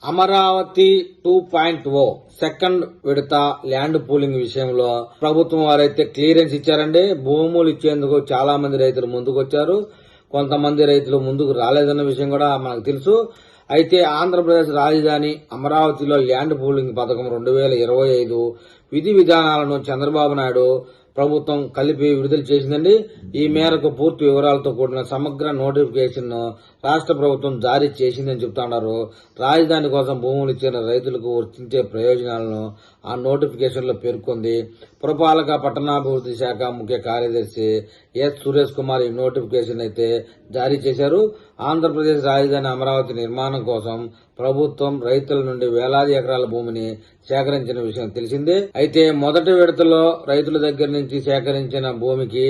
Amaravati 2.0 second విడత land pooling విషయంలో ప్రభుత్వం వారైతే క్లియరెన్స్ ఇచ్చారండి. భూములు ఇచ్చేందుకు చాలా మంది రైతులు ముందుకొచ్చారు. కొంతమంది రైతులు ముందుకు రాలేదన్న విషయం కూడా మనకు తెలుసు. అయితే ఆంధ్రప్రదేశ్ రాజధాని అమరావతిలో ల్యాండ్ పూలింగ్ పథకం 2025 విధి విధానాలను చంద్రబాబు నాయుడు ప్రభుత్వం కలిపి విడుదల చేసిందండి. ఈ మేరకు పూర్తి వివరాలతో కూడిన సమగ్ర నోటిఫికేషన్ రాష్ట్ర ప్రభుత్వం జారీ చేసిందని చెప్తున్నారు. రాజధాని కోసం భూములు ఇచ్చిన రైతులకు వర్తించే ప్రయోజనాలను ఆ నోటిఫికేషన్ లో పేర్కొంది. పురపాలక పట్టణాభివృద్ధి శాఖ ముఖ్య కార్యదర్శి ఎస్ సురేష్ కుమార్ ఈ నోటిఫికేషన్ అయితే జారీ చేశారు. ఆంధ్రప్రదేశ్ రాజధాని అమరావతి నిర్మాణం కోసం ప్రభుత్వం రైతుల నుండి వేలాది ఎకరాల భూమిని సేకరించిన విషయం తెలిసిందే. అయితే మొదటి విడతలో రైతుల దగ్గర నుంచి సేకరించిన భూమికి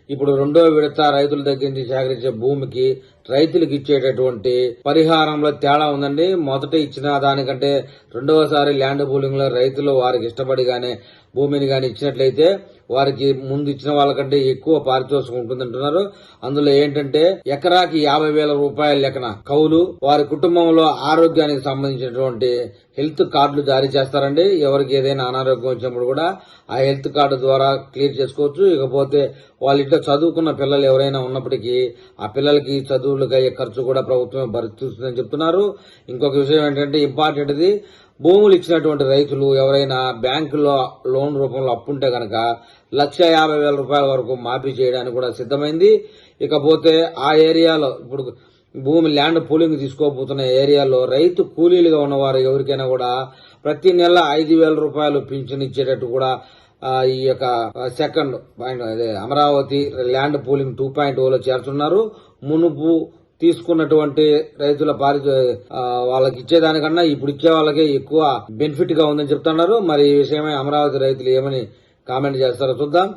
ఇప్పుడు రెండో విడత రైతుల దగ్గర నుంచి సేకరించే భూమికి రైతులకు ఇచ్చేటటువంటి పరిహారంలో తేడా ఉందండి. మొదట ఇచ్చిన దానికంటే రెండవసారి ల్యాండ్ పూలింగ్ లో రైతులు వారికి ఇష్టపడి గానే భూమిని గాని ఇచ్చినట్లయితే వారికి ముందు ఇచ్చిన వాళ్ళకంటే ఎక్కువ పారితోషికం ఉంటుందంటున్నారు. అందులో ఏంటంటే ఎకరాకి 50,000 రూపాయల లెక్కన కౌలు, వారి కుటుంబంలో ఆరోగ్యానికి సంబంధించినటువంటి హెల్త్ కార్డులు జారీ చేస్తారండి. ఎవరికి ఏదైనా అనారోగ్యం వచ్చినప్పుడు కూడా ఆ హెల్త్ కార్డు ద్వారా క్లియర్ చేసుకోవచ్చు. ఇకపోతే వాళ్ళ ఇంట్లో చదువుకున్న పిల్లలు ఎవరైనా ఉన్నప్పటికీ ఆ పిల్లలకి చదువులకు అయ్యే ఖర్చు కూడా ప్రభుత్వమే భరిస్తుందని చెప్తున్నారు. ఇంకొక విషయం ఏంటంటే ఇంపార్టెంట్ది, భూములు ఇచ్చినటువంటి రైతులు ఎవరైనా బ్యాంకులో లోన్ రూపంలో అప్పుంటే గనక 1,50,000 రూపాయల వరకు మాఫీ చేయడానికి కూడా సిద్ధమైంది. ఇకపోతే ఆ ఏరియాలో ఇప్పుడు భూమి ల్యాండ్ పూలింగ్ తీసుకోబోతున్న ఏరియాలో రైతు కూలీలుగా ఉన్నవారు ఎవరికైనా కూడా ప్రతి నెల 5,000 రూపాయలు పింఛన్ ఇచ్చేటట్టు కూడా ఈ యొక్క సెకండ్ పాయింట్ అదే అమరావతి ల్యాండ్ పూలింగ్ 2.0లో చేరుతున్నారు. మునుపు తీసుకున్నటువంటి రైతుల వాళ్ళకి ఇచ్చేదానికన్నా ఇప్పుడు ఇచ్చే వాళ్ళకే ఎక్కువ బెనిఫిట్ గా ఉందని చెప్తున్నారు. మరి ఈ విషయమై అమరావతి రైతులు ఏమని కామెంట్ చేస్తారో చూద్దాం.